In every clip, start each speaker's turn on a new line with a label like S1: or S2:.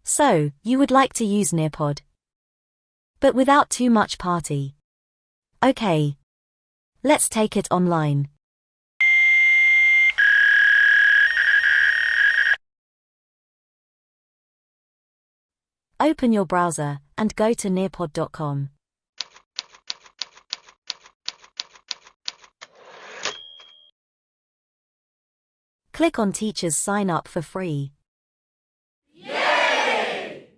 S1: So, you would like to use Nearpod, but without too much party. Okay. Let's take it online. Open your browser and go to nearpod.com. Click on Teachers Sign Up for free.
S2: Yay!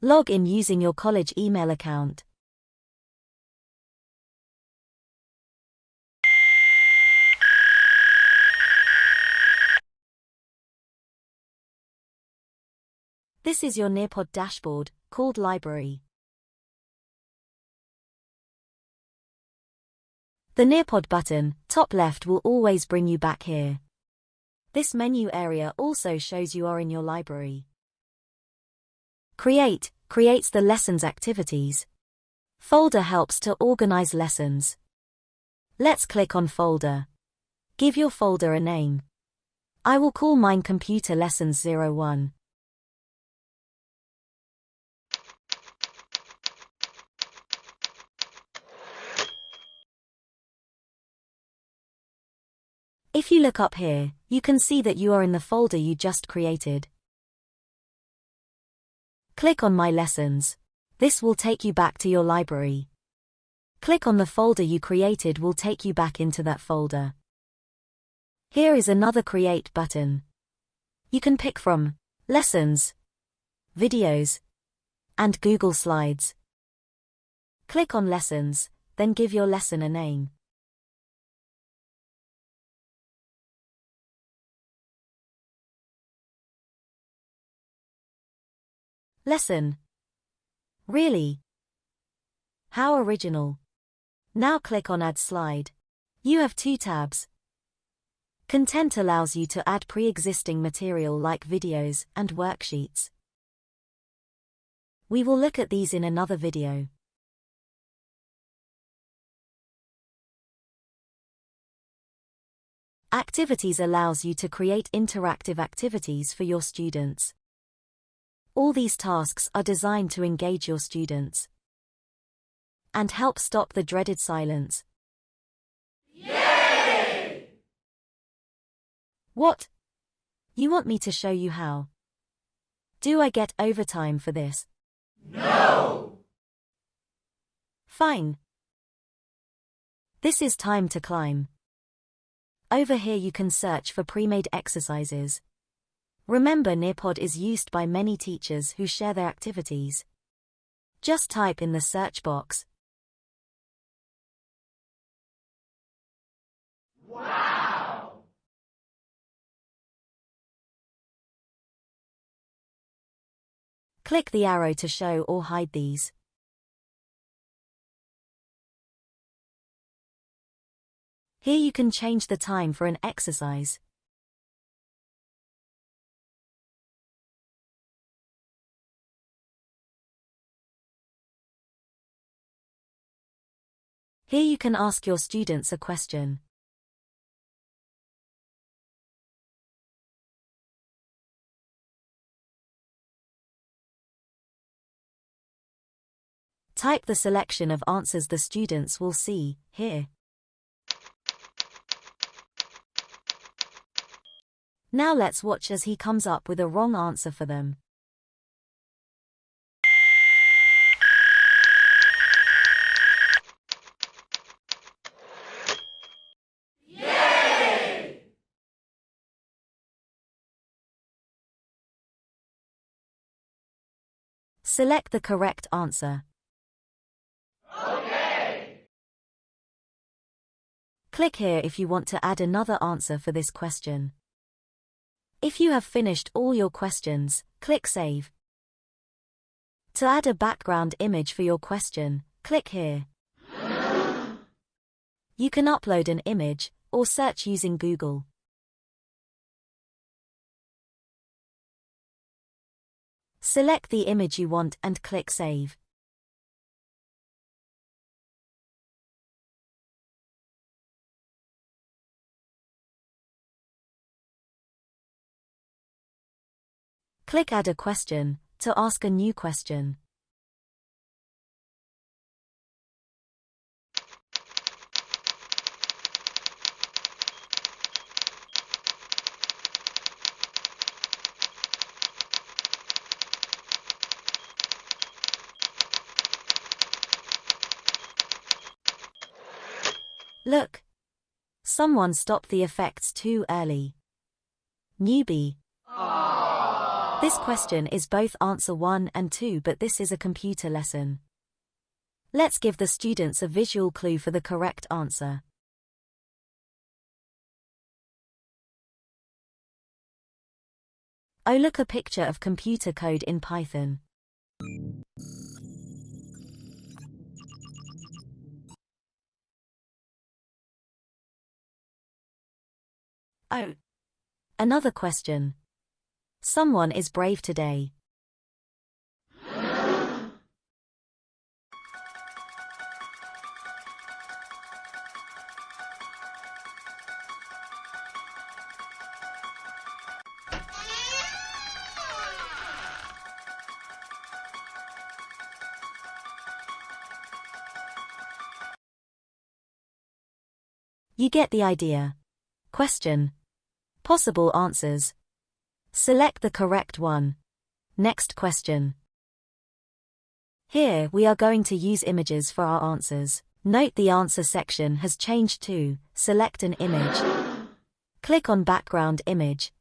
S1: Log in using your college email account. This is your Nearpod dashboard, called Library. The Nearpod button, top left, will always bring you back here. This menu area also shows you are in your library. Create creates the lessons activities. Folder helps to organize lessons. Let's click on Folder. Give your folder a name. I will call mine Computer Lessons 01. If you look up here, you can see that you are in the folder you just created. Click on My Lessons. This will take you back to your library. Click on the folder you created will take you back into that folder. Here is another Create button. You can pick from Lessons, Videos, and Google Slides. Click on Lessons, then give your lesson a name. Lesson. Really? How original. Now click on Add Slide. You have two tabs. Content allows you to add pre-existing material like videos and worksheets. We will look at these in another video. Activities allows you to create interactive activities for your students. All these tasks are designed to engage your students and help stop the dreaded silence.
S2: Yay!
S1: What? You want me to show you how? Do I get overtime for this?
S2: No!
S1: Fine. This is time to climb. Over here you can search for pre-made exercises. Remember, Nearpod is used by many teachers who share their activities. Just type in the search box.
S2: Wow!
S1: Click the arrow to show or hide these. Here you can change the time for an exercise. Here you can ask your students a question. Type the selection of answers the students will see here. Now let's watch as he comes up with a wrong answer for them.
S2: Yay!
S1: Select the correct answer.
S2: Okay!
S1: Click here if you want to add another answer for this question. If you have finished all your questions, click Save. To add a background image for your question, click here. You can upload an image or search using Google. Select the image you want and click Save. Click Add a question to ask a new question. Look! Someone stopped the effects too early. Newbie.
S2: Aww.
S1: This question is both answer 1 and 2, but this is a computer lesson. Let's give the students a visual clue for the correct answer. Oh, look, a picture of computer code in Python. Oh. Another question. Someone is brave today. You get the idea. Question. Possible answers. Select the correct one. Next question. Here we are going to use images for our answers. Note the answer section has changed to select an image. Click on background image.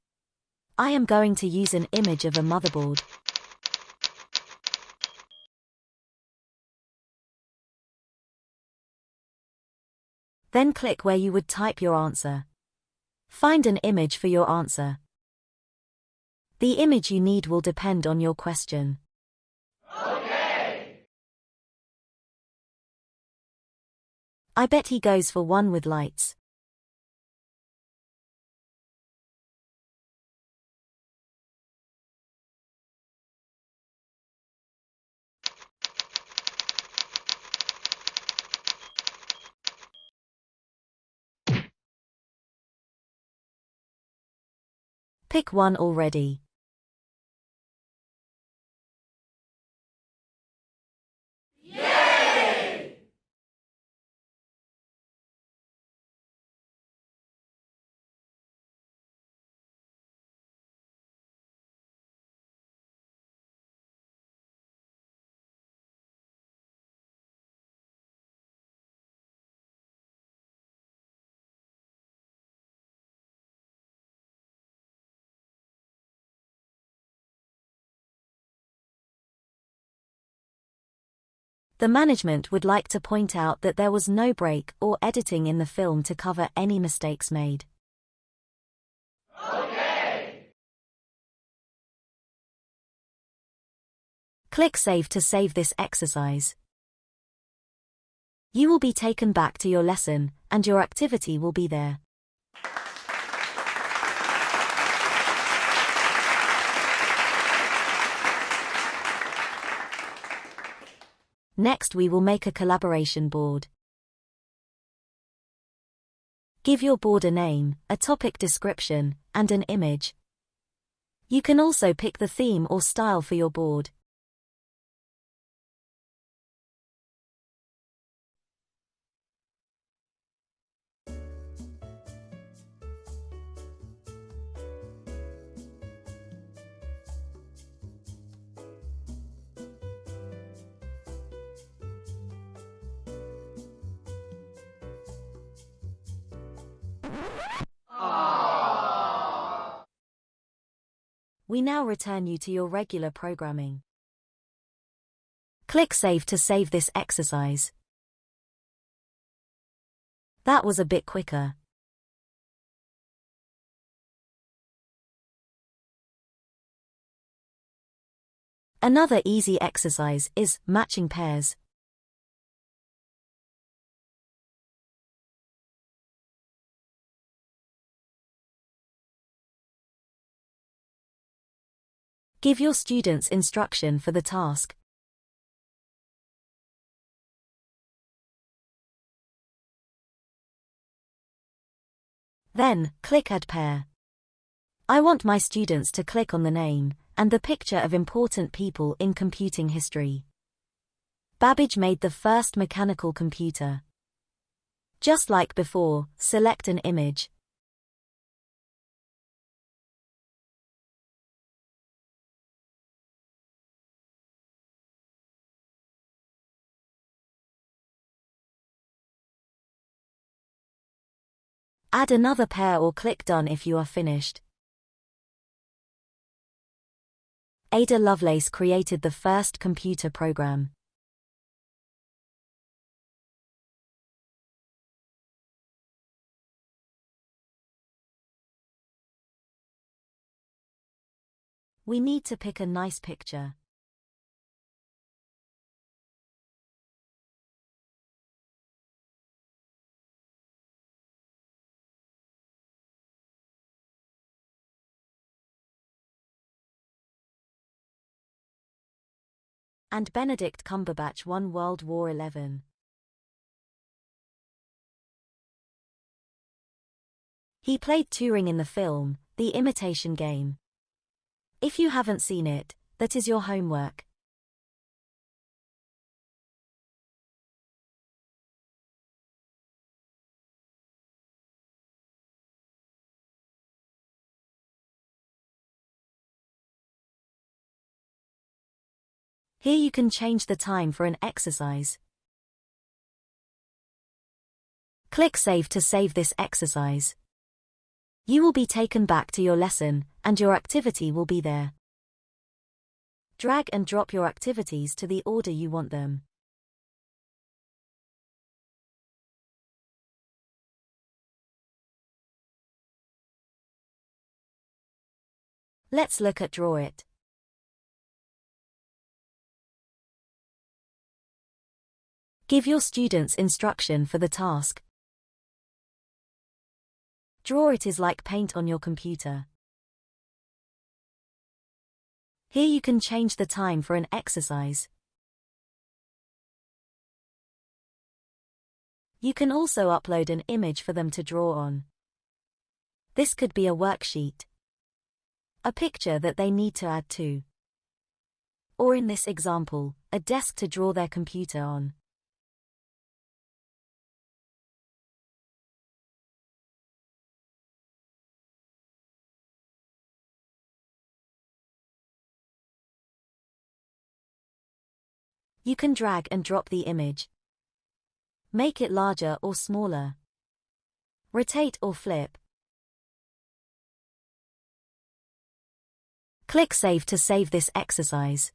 S1: I am going to use an image of a motherboard. Then click where you would type your answer. Find an image for your answer. The image you need will depend on your question.
S2: Okay.
S1: I bet he goes for one with lights. Pick one already.
S2: Yay!
S1: The management would like to point out that there was no break or editing in the film to cover any mistakes made.
S2: Okay.
S1: Click Save to save this exercise. You will be taken back to your lesson, and your activity will be there. Next we will make a collaboration board. Give your board a name, a topic description, and an image. You can also pick the theme or style for your board.
S2: Aww.
S1: We now return you to your regular programming. Click Save to save this exercise. That was a bit quicker. Another easy exercise is matching pairs. Give your students instruction for the task. Then, click Add Pair. I want my students to click on the name, and the picture of important people in computing history. Babbage made the first mechanical computer. Just like before, select an image. Add another pair or click Done if you are finished. Ada Lovelace created the first computer program. We need to pick a nice picture. And Benedict Cumberbatch won World War XI. He played Turing in the film, The Imitation Game. If you haven't seen it, that is your homework. Here you can change the time for an exercise. Click Save to save this exercise. You will be taken back to your lesson, and your activity will be there. Drag and drop your activities to the order you want them. Let's look at Draw It. Give your students instruction for the task. Draw It is like paint on your computer. Here you can change the time for an exercise. You can also upload an image for them to draw on. This could be a worksheet, a picture that they need to add to, or in this example, a desk to draw their computer on. You can drag and drop the image. Make it larger or smaller. Rotate or flip. Click Save to save this exercise.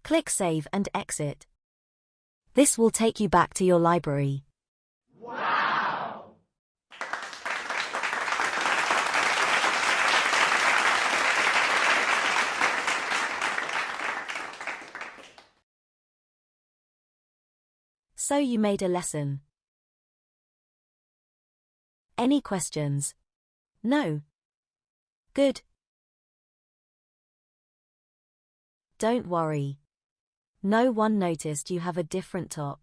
S1: Click Save and exit. This will take you back to your library.
S2: Wow!
S1: So you made a lesson. Any questions? No? Good. Don't worry. No one noticed you have a different top.